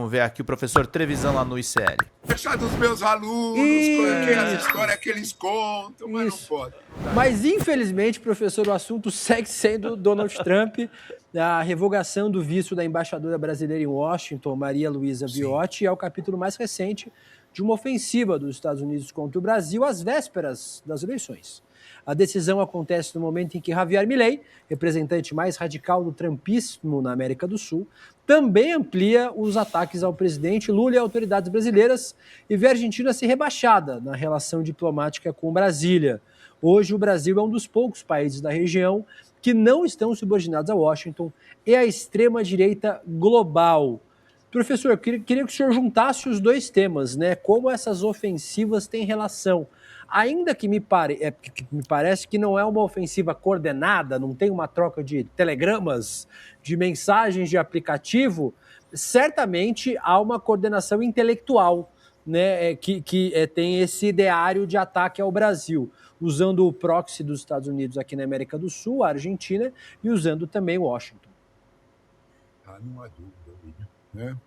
Vamos ver aqui o professor Trevisan lá no ICL. Deixar dos meus alunos, coloquei as histórias que eles contam, mas não pode. Mas, infelizmente, professor, o assunto segue sendo Donald Trump, a revogação do visto da embaixadora brasileira em Washington, Maria Luísa Viotti, é o capítulo mais recente de uma ofensiva dos Estados Unidos contra o Brasil às vésperas das eleições. A decisão acontece no momento em que Javier Milei, representante mais radical do trumpismo na América do Sul, também amplia os ataques ao presidente Lula e autoridades brasileiras e vê a Argentina ser rebaixada na relação diplomática com Brasília. Hoje, o Brasil é um dos poucos países da região que não estão subordinados a Washington e à extrema-direita global. Professor, queria que o senhor juntasse os dois temas, né? Como essas ofensivas têm relação. Ainda que me parece que não é uma ofensiva coordenada, não tem uma troca de telegramas, de mensagens de aplicativo, certamente há uma coordenação intelectual, né, que tem esse ideário de ataque ao Brasil, usando o proxy dos Estados Unidos aqui na América do Sul, a Argentina, e usando também Washington. Não há dúvida, William, né?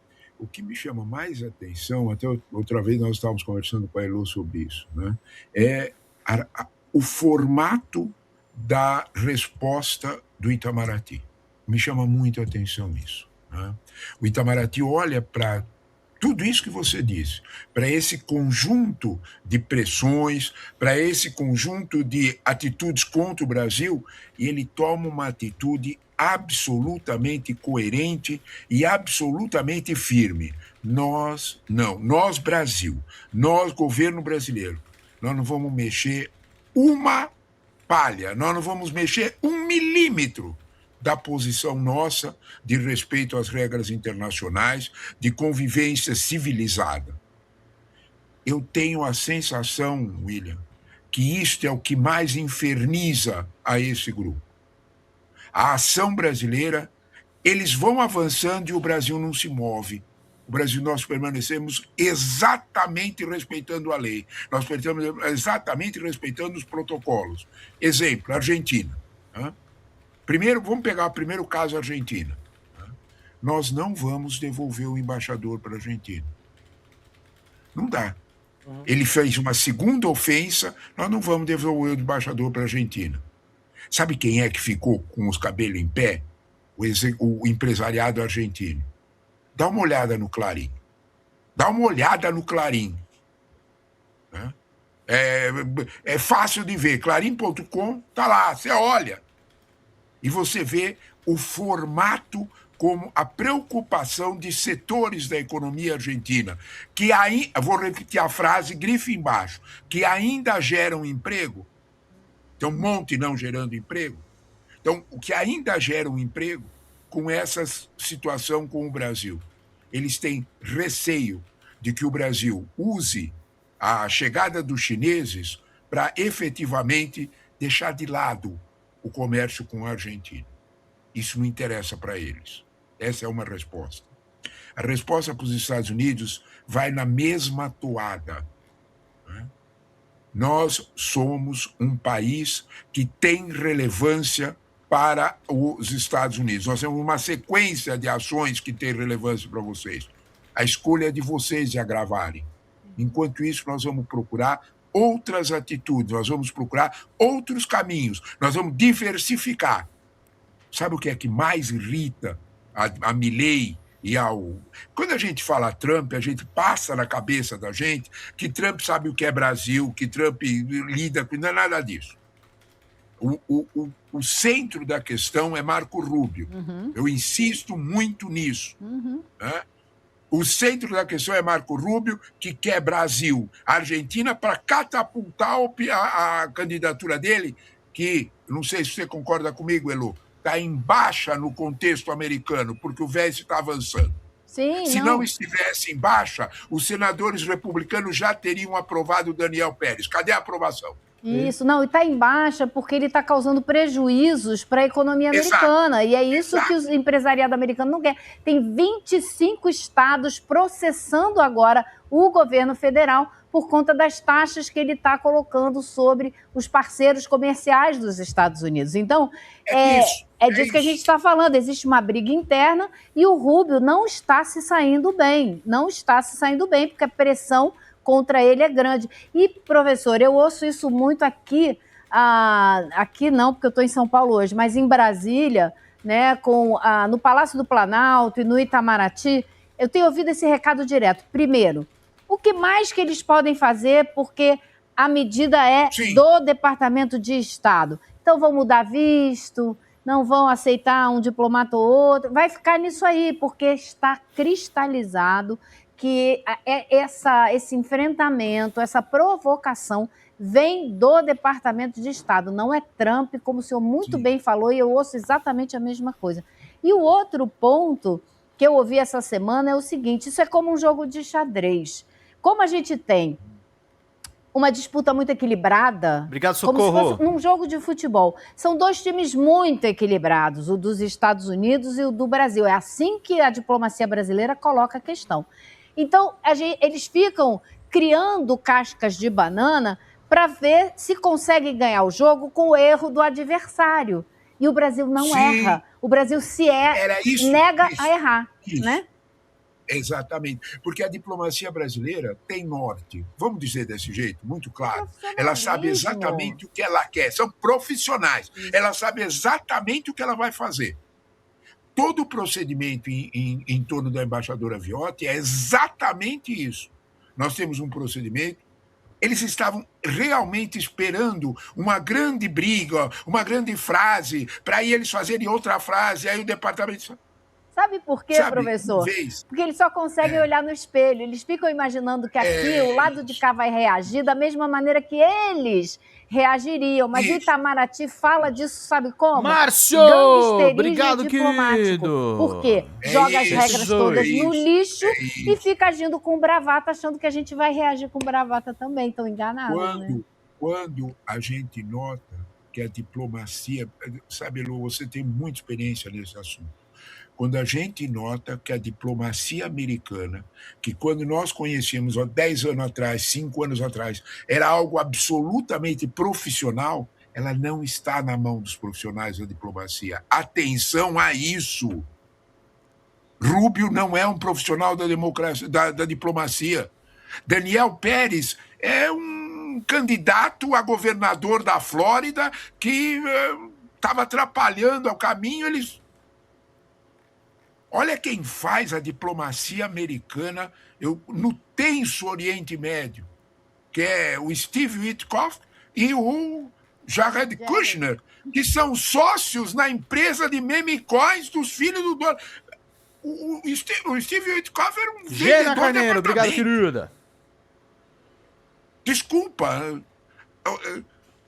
O que me chama mais atenção, até outra vez nós estávamos conversando com a Elô sobre isso, né? É o formato da resposta do Itamaraty. Me chama muito a atenção isso, né? O Itamaraty olha para tudo isso que você disse, para esse conjunto de pressões, para esse conjunto de atitudes contra o Brasil, e ele toma uma atitude absolutamente coerente e absolutamente firme. Nós Brasil, nós governo brasileiro, nós não vamos mexer uma palha, nós não vamos mexer 1 milímetro da posição nossa de respeito às regras internacionais, de convivência civilizada. Eu tenho a sensação, William, que isto é o que mais inferniza a esse grupo. A ação brasileira, eles vão avançando e o Brasil não se move. O Brasil, nós permanecemos exatamente respeitando a lei. Nós permanecemos exatamente respeitando os protocolos. Exemplo, Argentina. Primeiro, vamos pegar o primeiro caso Argentina. Nós não vamos devolver o embaixador para a Argentina. Não dá. Ele fez uma segunda ofensa, nós não vamos devolver o embaixador para a Argentina. Sabe quem é que ficou com os cabelos em pé? O empresariado argentino. Dá uma olhada no Clarim. Dá uma olhada no Clarim. É fácil de ver. Clarim.com está lá, você olha. E você vê o formato como a preocupação de setores da economia argentina, que ainda, vou repetir a frase, grife embaixo, que ainda geram emprego. Tem um monte não gerando emprego. Então, o que ainda gera um emprego com essa situação com o Brasil? Eles têm receio de que o Brasil use a chegada dos chineses para efetivamente deixar de lado o comércio com a Argentina. Isso não interessa para eles. Essa é uma resposta. A resposta para os Estados Unidos vai na mesma toada. Nós somos um país que tem relevância para os Estados Unidos. Nós temos uma sequência de ações que tem relevância para vocês. A escolha é de vocês de agravarem. Enquanto isso, nós vamos procurar outras atitudes, nós vamos procurar outros caminhos, nós vamos diversificar. Sabe o que é que mais irrita a Milei e ao... Quando a gente fala Trump, a gente passa na cabeça da gente que Trump sabe o que é Brasil, que Trump lida com... Não é nada disso. O centro da questão é Marco Rubio. Eu insisto muito nisso. Né? O centro da questão é Marco Rubio, que quer Brasil, Argentina, para catapultar a candidatura dele, que, não sei se você concorda comigo, Elô, está em baixa no contexto americano, porque o Vence está avançando. Sim, Se não estivesse em baixa, os senadores republicanos já teriam aprovado o Daniel Pérez. Cadê a aprovação? Isso, não, e está em baixa porque ele está causando prejuízos para a economia americana. E é isso que o empresariado americano não quer. Tem 25 estados processando agora o governo federal por conta das taxas que ele está colocando sobre os parceiros comerciais dos Estados Unidos. Então, é disso que a gente está falando. Existe uma briga interna e o Rubio não está se saindo bem. Não está se saindo bem, porque a pressão contra ele é grande. E, professor, eu ouço isso muito aqui, aqui não, porque eu estou em São Paulo hoje, mas em Brasília, né, no Palácio do Planalto e no Itamaraty, eu tenho ouvido esse recado direto. Primeiro, o que mais que eles podem fazer, porque a medida é do Departamento de Estado. Então vão mudar visto, não vão aceitar um diplomata ou outro, vai ficar nisso aí, porque está cristalizado que esse enfrentamento, essa provocação vem do Departamento de Estado, não é Trump, como o senhor muito bem falou, e eu ouço exatamente a mesma coisa. E o outro ponto que eu ouvi essa semana é o seguinte, isso é como um jogo de xadrez. Como a gente tem uma disputa muito equilibrada, Obrigado, Socorro. como se fosse num jogo de futebol. São dois times muito equilibrados, o dos Estados Unidos e o do Brasil. É assim que a diplomacia brasileira coloca a questão. Então, eles ficam criando cascas de banana para ver se conseguem ganhar o jogo com o erro do adversário. E o Brasil não erra. O Brasil nega a errar, né? Exatamente. Porque a diplomacia brasileira tem norte. Vamos dizer desse jeito, muito claro. Ela sabe exatamente o que ela quer. São profissionais. Ela sabe exatamente o que ela vai fazer. Todo o procedimento em torno da embaixadora Viotti é exatamente isso. Nós temos um procedimento. Eles estavam realmente esperando uma grande briga, uma grande frase, para aí eles fazerem outra frase, aí o departamento... Sabe por quê, professor? Porque eles só conseguem olhar no espelho. Eles ficam imaginando que aqui o lado de cá vai reagir da mesma maneira que eles reagiriam. Mas o Itamaraty fala disso, sabe como? Márcio! Obrigado, querido! Por quê? Joga as regras todas no lixo e fica agindo com bravata, achando que a gente vai reagir com bravata também. Estão enganados, né? Quando a gente nota que a diplomacia... Sabe, Lu, você tem muita experiência nesse assunto. Quando a gente nota que a diplomacia americana, que quando nós conhecíamos há 10 anos atrás, 5 anos atrás, era algo absolutamente profissional, ela não está na mão dos profissionais da diplomacia. Atenção a isso! Rubio não é um profissional da diplomacia. Daniel Pérez é um candidato a governador da Flórida que estava atrapalhando o caminho, Olha quem faz a diplomacia americana no tenso Oriente Médio, que é o Steve Witkoff e o Jared Kushner, que são sócios na empresa de meme coins dos filhos do dono. O Steve Witkoff era um vendedor de Carneiro, obrigado, querida. Desculpa.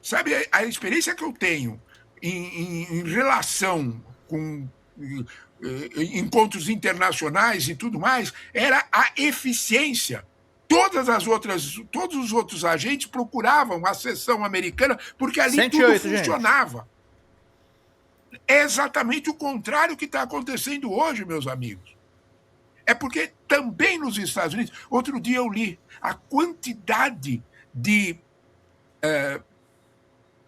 Sabe, a experiência que eu tenho em relação com... encontros internacionais e tudo mais, era a eficiência. Todos os outros agentes procuravam a seção americana porque ali 108, tudo funcionava. Gente. É exatamente o contrário que está acontecendo hoje, meus amigos. É porque também nos Estados Unidos, outro dia eu li a quantidade de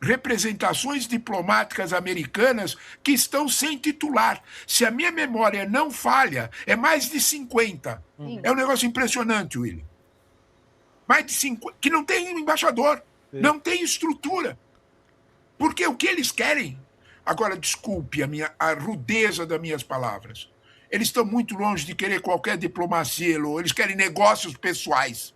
representações diplomáticas americanas que estão sem titular. Se a minha memória não falha, é mais de 50. É um negócio impressionante, William. Mais de 50, que não tem embaixador, não tem estrutura. Porque o que eles querem... Agora, desculpe a rudeza das minhas palavras. Eles estão muito longe de querer qualquer diplomacia, eles querem negócios pessoais.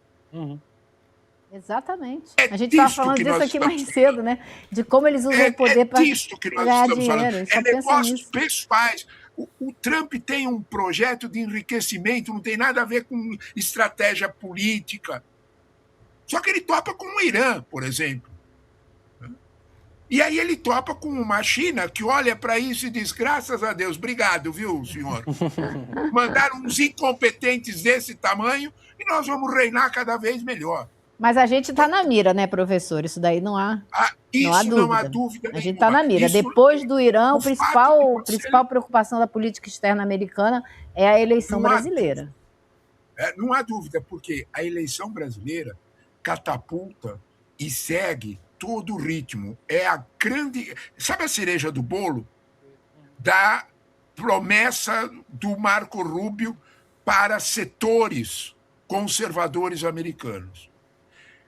Exatamente. A gente estava falando disso aqui mais cedo, né? De como eles usam o poder para ganhar dinheiro. É negócios pessoais. O Trump tem um projeto de enriquecimento, não tem nada a ver com estratégia política. Só que ele topa com o Irã, por exemplo. E aí ele topa com uma China que olha para isso e diz, graças a Deus, obrigado, viu, senhor? Mandaram uns incompetentes desse tamanho e nós vamos reinar cada vez melhor. Mas a gente está na mira, né, professor? Isso daí não há, Isso não há dúvida. não há dúvida A gente está na mira. Isso, Depois do Irã, o a fato de principal preocupação da política externa americana é a eleição Não há brasileira. não há dúvida, porque a eleição brasileira catapulta e segue todo o ritmo. É a grande. Sabe a cereja do bolo? Da promessa do Marco Rubio para setores conservadores americanos.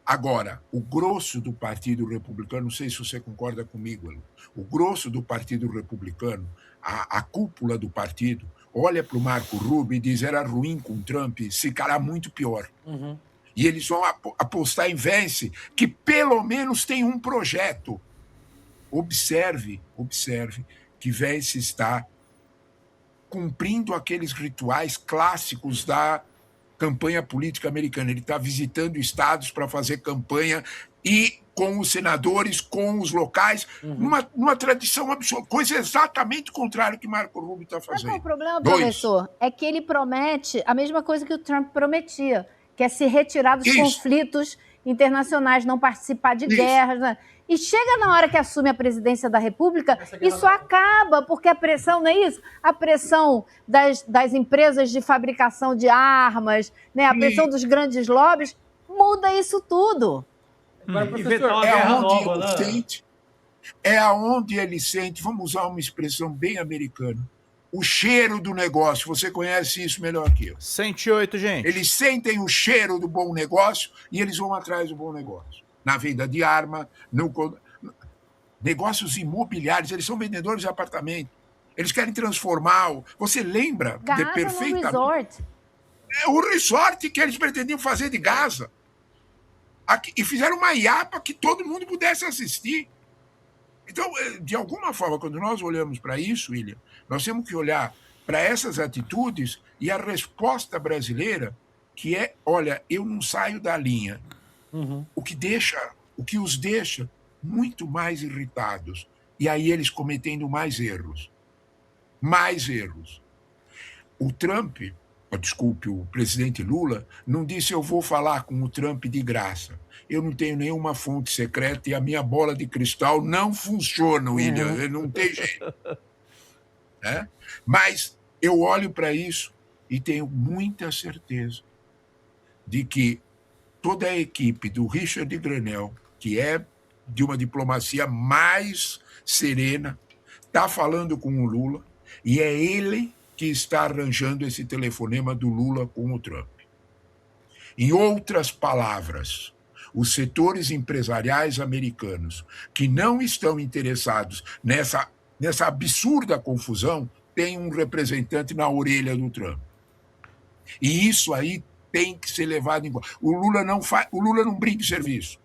Agora, o grosso do Partido Republicano, não sei se você concorda comigo, Elu, o grosso do Partido Republicano, a cúpula do partido, olha para o Marco Rubio e diz: era ruim com Trump, ficará muito pior. E eles vão apostar em Vance, que pelo menos tem um projeto. Observe que Vance está cumprindo aqueles rituais clássicos da campanha política americana. Ele está visitando estados para fazer campanha e com os senadores, com os locais, numa tradição absurda. Coisa exatamente contrária que Marco Rubio está Sabe qual é fazendo. o problema, professor? É que ele promete a mesma coisa que o Trump prometia, que é se retirar dos conflitos internacionais, não participar de guerras. Né? E chega na hora que assume a presidência da República, isso acaba, porque a pressão, não é isso? A pressão das empresas de fabricação de armas, né? A pressão dos grandes lobbies, muda isso tudo. Agora, professor, é aonde ele sente, vamos usar uma expressão bem americana, o cheiro do negócio. Você conhece isso melhor que eu. 108, gente. Eles sentem o cheiro do bom negócio e eles vão atrás do bom negócio. Na venda de arma, negócios imobiliários, eles são vendedores de apartamento. Eles querem transformar. Você lembra Gaza de perfeitamente no resort. o resort que eles pretendiam fazer de Gaza. E fizeram uma iapa que todo mundo pudesse assistir. Então, de alguma forma, quando nós olhamos para isso, William, nós temos que olhar para essas atitudes e a resposta brasileira, que é: olha, eu não saio da linha. O que os deixa muito mais irritados. E aí eles cometendo mais erros. O Trump, desculpe, o presidente Lula, não disse: eu vou falar com o Trump de graça. Eu não tenho nenhuma fonte secreta e a minha bola de cristal não funciona, William. Não tem jeito. Mas eu olho para isso e tenho muita certeza de que toda a equipe do Richard Grenell, que é de uma diplomacia mais serena, está falando com o Lula, e é ele que está arranjando esse telefonema do Lula com o Trump. Em outras palavras, os setores empresariais americanos que não estão interessados nessa absurda confusão têm um representante na orelha do Trump. E isso aí tem que ser levado em conta. O Lula não brinca em serviço.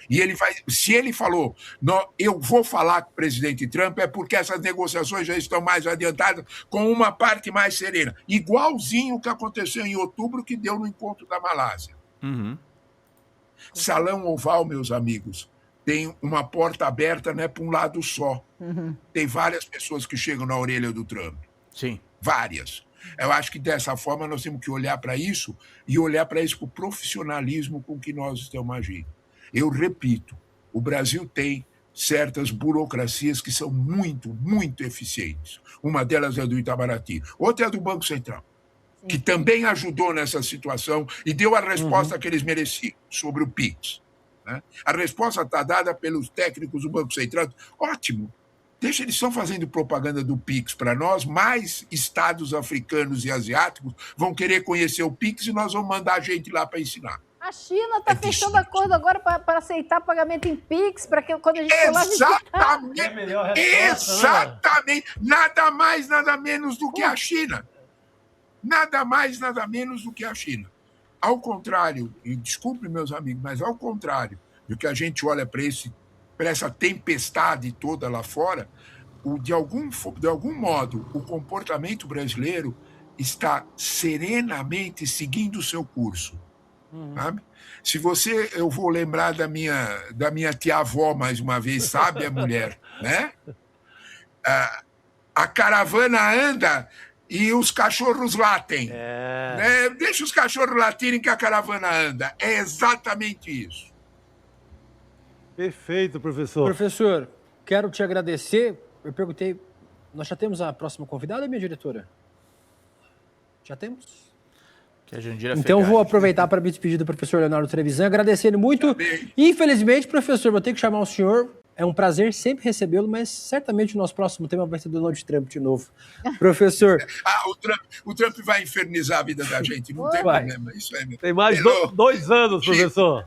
E se ele falou: eu vou falar com o presidente Trump, é porque essas negociações já estão mais adiantadas, com uma parte mais serena. Igualzinho o que aconteceu em outubro, que deu no encontro da Malásia. Salão Oval, meus amigos, tem uma porta aberta, não é para um lado só. Tem várias pessoas que chegam na orelha do Trump. Sim. Várias. Eu acho que dessa forma nós temos que olhar para isso e olhar para isso com o profissionalismo com que nós estamos agindo. Eu repito, o Brasil tem certas burocracias que são muito, muito eficientes. Uma delas é do Itamaraty, outra é do Banco Central, que também ajudou nessa situação e deu a resposta que eles mereciam sobre o PIX. A resposta está dada pelos técnicos do Banco Central. Ótimo. Deixa, eles estão fazendo propaganda do PIX para nós, mais estados africanos e asiáticos vão querer conhecer o PIX e nós vamos mandar gente lá para ensinar. A China está fechando acordo agora para aceitar pagamento em PIX, para que quando a gente for lá Exatamente. Exatamente. Nada mais, nada menos do que a China. Nada mais, nada menos do que a China. Ao contrário, e desculpe, meus amigos, mas ao contrário do que a gente olha para essa tempestade toda lá fora, de algum modo, o comportamento brasileiro está serenamente seguindo o seu curso. Sabe? Eu vou lembrar da minha tia-avó mais uma vez, sabe, a mulher, né? A caravana anda e os cachorros latem. Né? Deixa os cachorros latirem que a caravana anda. É exatamente isso. Perfeito, professor. Professor, quero te agradecer. Eu perguntei, nós já temos a próxima convidada, minha diretora? Já temos? Que a Jandira Então Fegali. vou aproveitar para me despedir do professor Leonardo Trevisan, agradecendo muito. Infelizmente, professor, vou ter que chamar o senhor. É um prazer sempre recebê-lo, mas certamente o nosso próximo tema vai ser Donald Trump de novo. Professor. O Trump vai infernizar a vida da gente, não tem problema. Isso é Tem mais 2 anos, professor.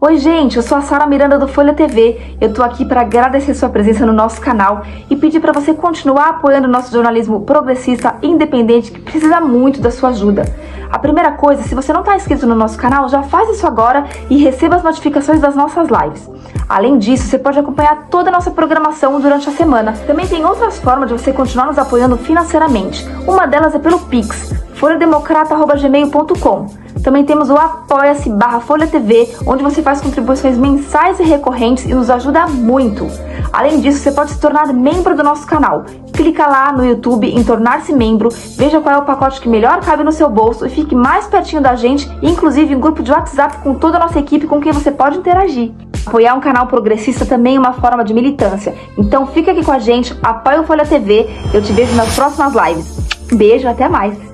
Oi, gente, eu sou a Sara Miranda do Folha TV. Eu tô aqui para agradecer sua presença no nosso canal e pedir para você continuar apoiando o nosso jornalismo progressista independente, que precisa muito da sua ajuda. A primeira coisa, se você não está inscrito no nosso canal, já faz isso agora e receba as notificações das nossas lives. Além disso, você pode acompanhar toda a nossa programação durante a semana. Também tem outras formas de você continuar nos apoiando financeiramente. Uma delas é pelo Pix, folhademocrata@gmail.com. Também temos o apoia-se/Folha TV, onde você faz contribuições mensais e recorrentes e nos ajuda muito. Além disso, você pode se tornar membro do nosso canal. Clica lá no YouTube em tornar-se membro, veja qual é o pacote que melhor cabe no seu bolso e fique mais pertinho da gente, inclusive em grupo de WhatsApp com toda a nossa equipe com quem você pode interagir. Apoiar um canal progressista também é uma forma de militância. Então fica aqui com a gente, apoia o Folha TV, eu te vejo nas próximas lives. Beijo, até mais!